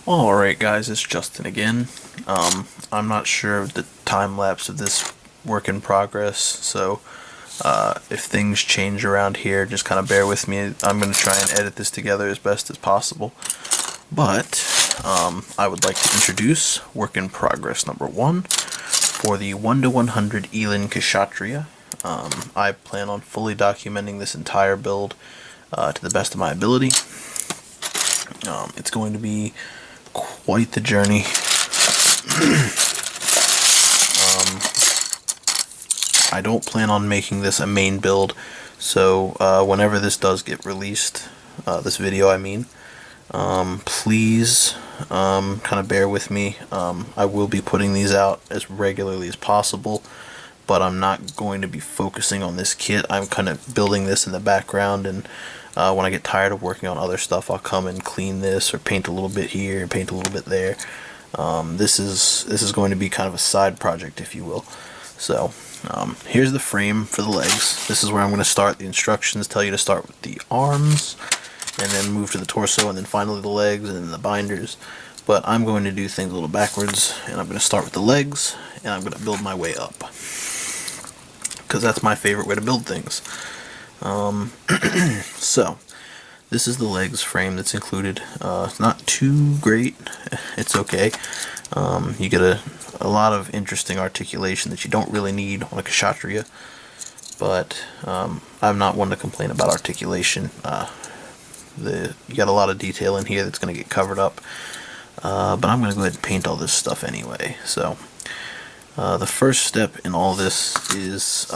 Alright guys, it's Justin again. I'm not sure of the time lapse of this work in progress, so if things change around here, just kind of bear with me. I'm going to try and edit this together as best as possible. But I would like to introduce work in progress number 1 for the 1 to 100 Elin Kshatriya. I plan on fully documenting this entire build to the best of my ability. It's going to be quite the journey. I don't plan on making this a main build, so whenever this does get released, this video I mean, please kind of bear with me. I will be putting these out as regularly as possible, but I'm not going to be focusing on this kit. I'm kind of building this in the background, and when I get tired of working on other stuff, I'll come and clean this or paint a little bit here, paint a little bit there. This is going to be kind of a side project, if you will. So here's the frame for the legs. This is where I'm going to start. The instructions tell you to start with the arms and then move to the torso and then finally the legs and then the binders. But I'm going to do things a little backwards, and I'm going to start with the legs and I'm going to build my way up, because that's my favorite way to build things. So this is the legs frame that's included. It's not too great, it's okay. You get a lot of interesting articulation that you don't really need on a kshatriya, but I'm not one to complain about articulation. You got a lot of detail in here that's going to get covered up, but I'm going to go ahead and paint all this stuff anyway. So the first step in all this is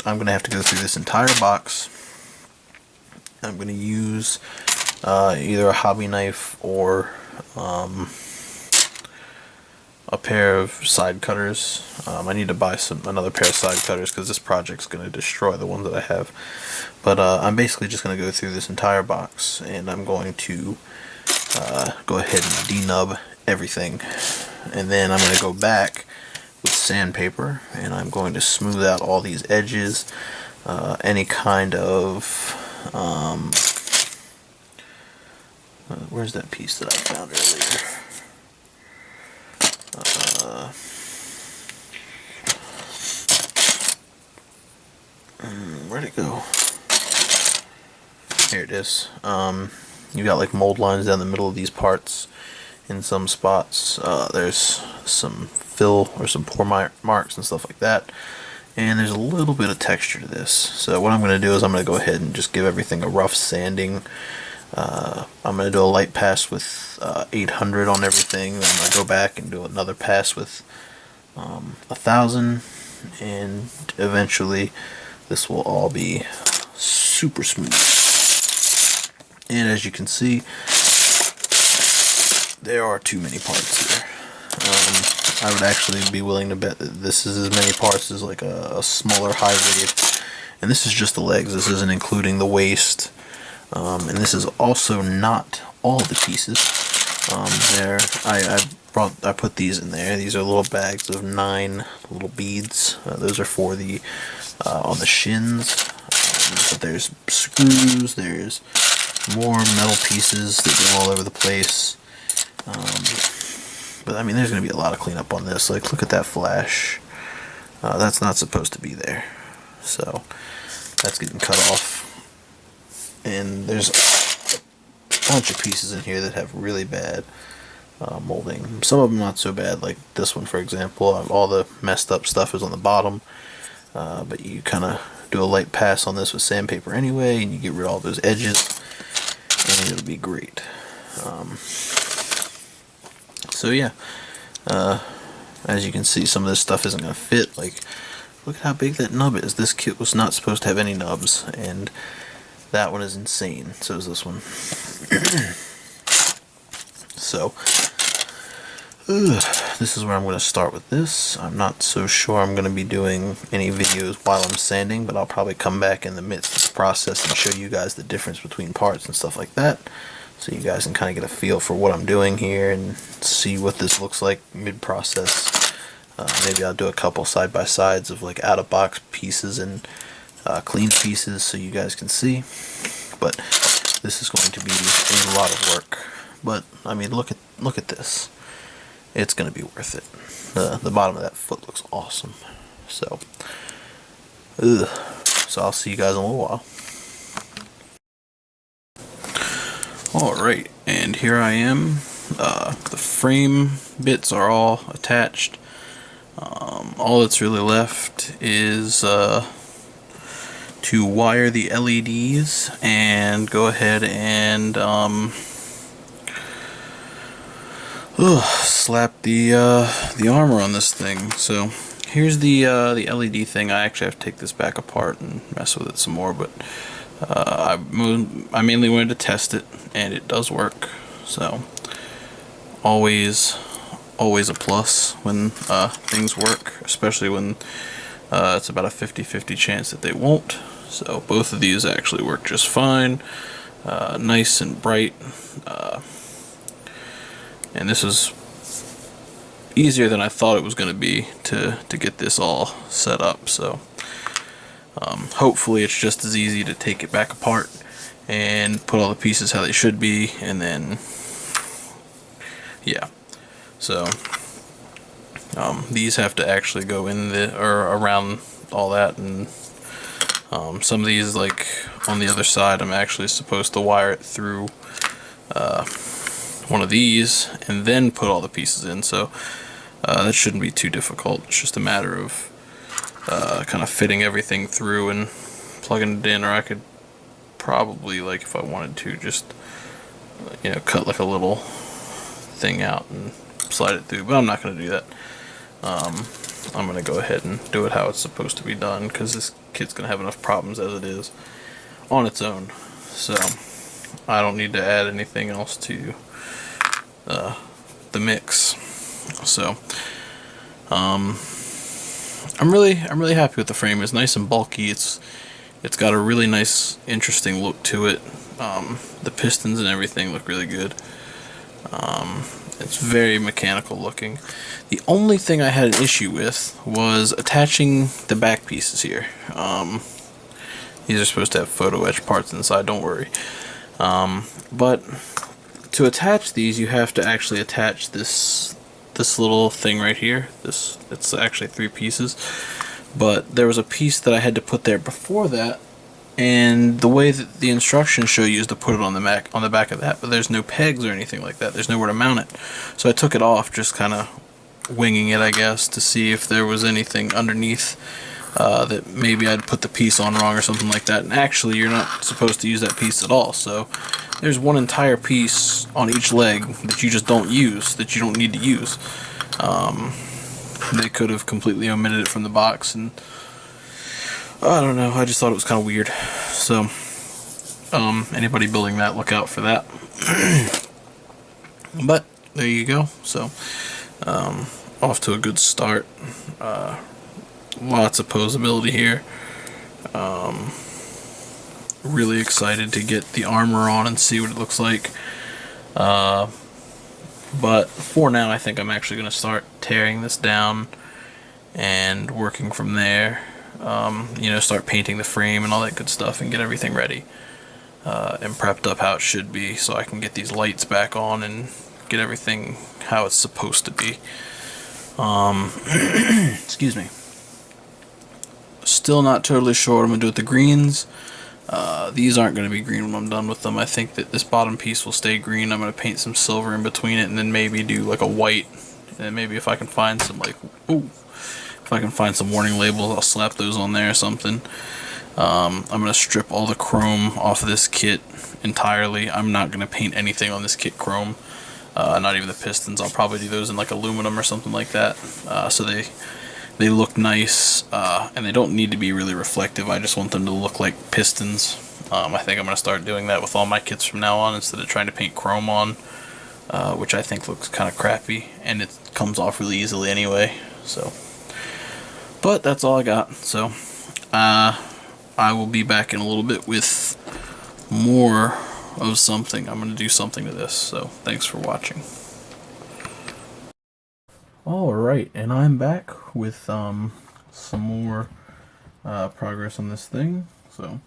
I'm going to have to go through this entire box. I'm going to use either a hobby knife or a pair of side cutters. I need to buy another pair of side cutters because this project's going to destroy the ones that I have. But I'm basically just going to go through this entire box, and I'm going to go ahead and denub everything. And then I'm going to go back with sandpaper, and I'm going to smooth out all these edges, any kind of where's that piece that I found earlier? Where'd it go? Here it is. You got like mold lines down the middle of these parts in some spots. There's some fill or some pore marks and stuff like that, and there's a little bit of texture to this. So what I'm going to do is I'm going to go ahead and just give everything a rough sanding. I'm going to do a light pass with 800 on everything, then I'm going to go back and do another pass with 1000, and eventually this will all be super smooth. And as you can see, there are too many parts here. I would actually be willing to bet that this is as many parts as like a smaller hybrid. And this is just the legs. This isn't including the waist. And this is also not all the pieces. I put these in there. These are little bags of 9 little beads. Those are for the on the shins. But there's screws. There's more metal pieces that go all over the place. But I mean, there's going to be a lot of cleanup on this. Like, look at that flash. That's not supposed to be there. So that's getting cut off. And there's a bunch of pieces in here that have really bad molding. Some of them not so bad, like this one for example. All the messed up stuff is on the bottom. But you kind of do a light pass on this with sandpaper anyway, and you get rid of all those edges, and it'll be great. So yeah, as you can see, some of this stuff isn't going to fit. Like, look at how big that nub is. This kit was not supposed to have any nubs, and that one is insane. So is this one. So this is where I'm going to start with this. I'm not so sure I'm going to be doing any videos while I'm sanding, but I'll probably come back in the midst of the process and show you guys the difference between parts and stuff like that, so you guys can kind of get a feel for what I'm doing here and see what this looks like mid-process. Maybe I'll do a couple side-by-sides of like out-of-box pieces and clean pieces so you guys can see. But this is going to be a lot of work. but I mean, look at this. It's gonna be worth it. The bottom of that foot looks awesome. So, ugh. So I'll see you guys in a little while. Alright, and here I am. The frame bits are all attached. All that's really left is to wire the LEDs and go ahead and slap the armor on this thing. So here's the LED thing. I actually have to take this back apart and mess with it some more, but I mainly wanted to test it, and it does work. So always a plus when things work, especially when it's about a 50-50 chance that they won't. So both of these actually work just fine. Nice and bright. And this is easier than I thought it was going to be to get this all set up. So hopefully it's just as easy to take it back apart and put all the pieces how they should be, and then yeah. So these have to actually go in or around all that, and some of these, like on the other side, I'm actually supposed to wire it through one of these and then put all the pieces in. So that shouldn't be too difficult. It's just a matter of kind of fitting everything through and plugging it in, or I could probably, like if I wanted to, just cut like a little thing out and slide it through, but I'm not going to do that. I'm going to go ahead and do it how it's supposed to be done, because this kit's going to have enough problems as it is on its own. So I don't need to add anything else to the mix. So I'm really happy with the frame. It's nice and bulky. It's got a really nice, interesting look to it. The pistons and everything look really good. It's very mechanical looking. The only thing I had an issue with was attaching the back pieces here. These are supposed to have photo etch parts inside, don't worry. But to attach these, you have to actually attach this little thing right here. It's actually 3 pieces, but there was a piece that I had to put there before that, and the way that the instructions show you is to put it on the back of that, but there's no pegs or anything like that. There's nowhere to mount it. So I took it off, just kind of winging it, I guess, to see if there was anything underneath that maybe I'd put the piece on wrong or something like that. And actually, you're not supposed to use that piece at all. So there's one entire piece on each leg that you just don't use, that you don't need to use. They could have completely omitted it from the box, and I don't know, I just thought it was kind of weird. So anybody building that, look out for that. But there you go. So off to a good start. Lots of posability here. Really excited to get the armor on and see what it looks like. But for now, I think I'm actually going to start tearing this down and working from there. Start painting the frame and all that good stuff and get everything ready and prepped up how it should be, so I can get these lights back on and get everything how it's supposed to be. Excuse me. Still not totally sure what I'm going to do with the greens. These aren't going to be green when I'm done with them. I think that this bottom piece will stay green. I'm going to paint some silver in between it, and then maybe do like a white. And maybe if I can find some if I can find some warning labels, I'll slap those on there or something. I'm going to strip all the chrome off of this kit entirely. I'm not going to paint anything on this kit chrome. Not even the pistons. I'll probably do those in like aluminum or something like that. So they look nice, and they don't need to be really reflective. I just want them to look like pistons. I think I'm going to start doing that with all my kits from now on, instead of trying to paint chrome on, which I think looks kind of crappy, and it comes off really easily anyway. So, but that's all I got. So I will be back in a little bit with more of something. I'm going to do something to this. So thanks for watching. Alright, and I'm back with some more progress on this thing. So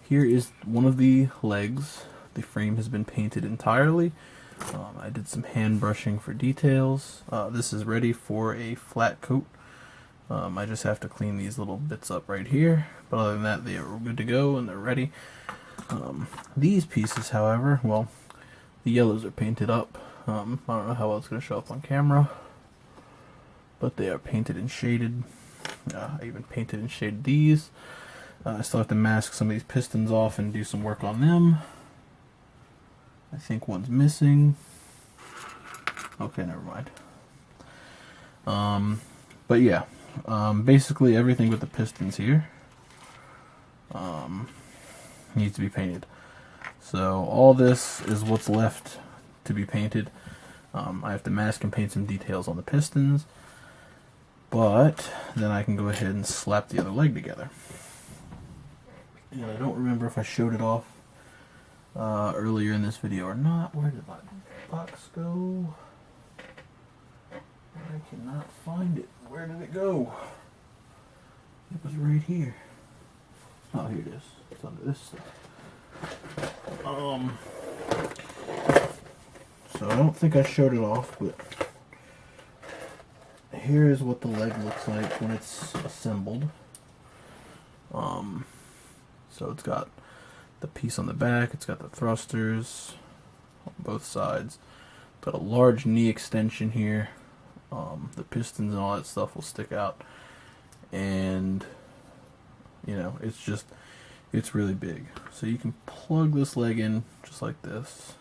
here is one of the legs. The frame has been painted entirely. I did some hand brushing for details. This is ready for a flat coat. I just have to clean these little bits up right here, but other than that, they are good to go and they're ready. These pieces, however, well, the yellows are painted up. I don't know how well it's going to show up on camera, but they are painted and shaded. I even painted and shaded these. I still have to mask some of these pistons off and do some work on them. I think one's missing. Okay, never mind. But yeah, basically everything with the pistons here needs to be painted. So all this is what's left to be painted. I have to mask and paint some details on the pistons, but then I can go ahead and slap the other leg together. And I don't remember if I showed it off earlier in this video or not. Where did my box go? I cannot find it. Where did it go? It was right here. Oh, here it is. It's under this stuff. So I don't think I showed it off, but here is what the leg looks like when it's assembled. So it's got the piece on the back, it's got the thrusters on both sides, got a large knee extension here. The pistons and all that stuff will stick out, and you know, it's really big. So you can plug this leg in just like this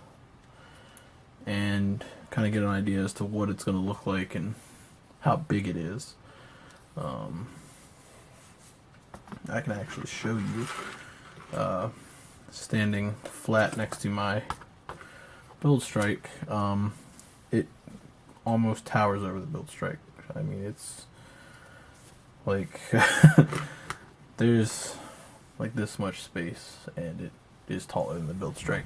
and kind of get an idea as to what it's going to look like and how big it is. I can actually show you standing flat next to my build strike. It almost towers over the build strike. I mean, it's like there's like this much space, and it is taller than the build strike.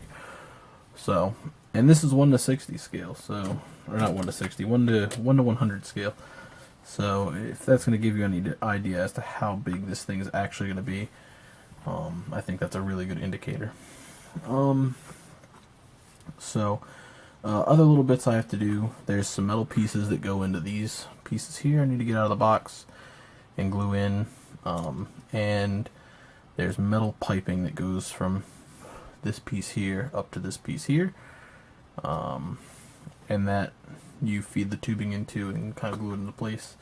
So, and this is 1 to 60 scale, so, or not 1 to 60, 1 to 100 scale. So if that's going to give you any idea as to how big this thing is actually going to be, I think that's a really good indicator. Other little bits I have to do, there's some metal pieces that go into these pieces here I need to get out of the box and glue in, and there's metal piping that goes from this piece here up to this piece here, and that you feed the tubing into and kind of glue it into place.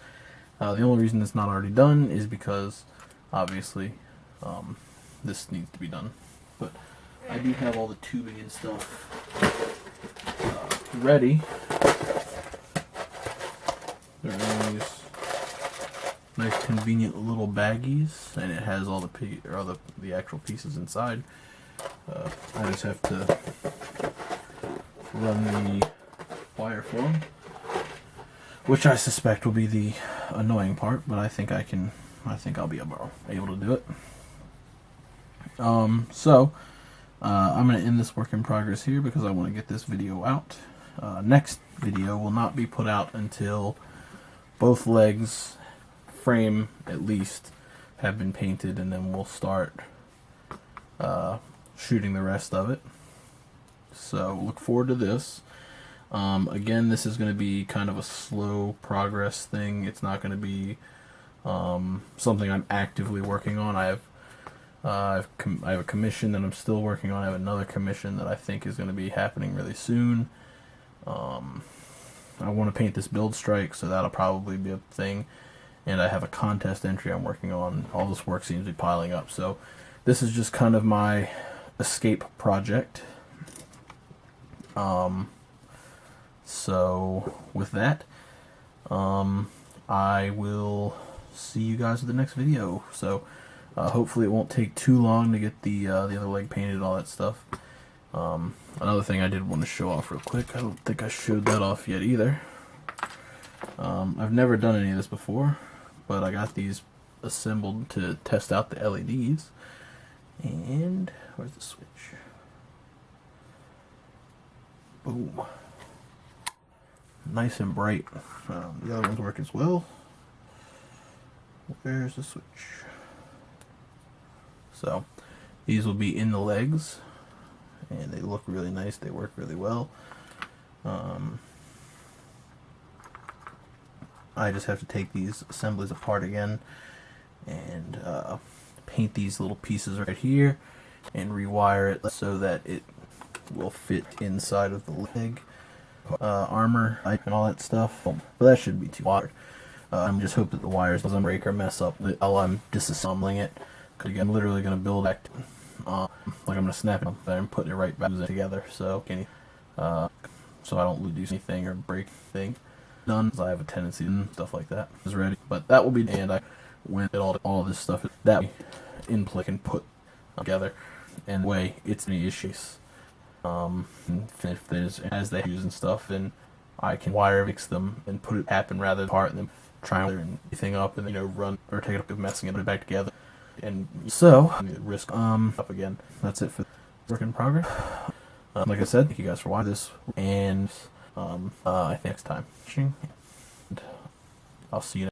The only reason it's not already done is because obviously this needs to be done, but I do have all the tubing and stuff ready. They're in these nice convenient little baggies, and it has all the actual pieces inside. I just have to run the wire for them, which I suspect will be the annoying part, but I think I'll be able to do it. I'm going to end this work in progress here because I want to get this video out. Next video will not be put out until both legs, frame at least, have been painted, and then we'll start shooting the rest of it. So look forward to this. Again, this is going to be kind of a slow progress thing. It's not going to be something I'm actively working on. I have a commission that I'm still working on. I have another commission that I think is going to be happening really soon. I want to paint this build strike, so that'll probably be a thing. And I have a contest entry I'm working on. All this work seems to be piling up. So this is just kind of my escape project. So with that, I will see you guys in the next video. So hopefully it won't take too long to get the other leg painted and all that stuff. Another thing I did want to show off real quick, I don't think I showed that off yet either. I've never done any of this before, but I got these assembled to test out the LEDs. And where's the switch? Boom. Nice and bright. The other ones work as well. Where's the switch? So these will be in the legs, and they look really nice. They work really well. I just have to take these assemblies apart again and paint these little pieces right here and rewire it so that it will fit inside of the leg, armor, and all that stuff. But that shouldn't be too hard. I'm just hoping that the wires doesn't break or mess up while I'm disassembling it. Because I'm literally going to build back, like I'm going to snap it and put it right back together. So so I don't lose anything or break anything. Done, because I have a tendency to stuff like that. Is ready, but that will be, and I went at all this stuff that way in place and put together, and the way it's any issues. If there's as they use and stuff, then I can wire fix them and put it happen rather than part and then try and anything up and run or take it up and messing it back together. And so risk up again. That's it for work in progress. Like I said, thank you guys for watching this, and I think next time. And I'll see you next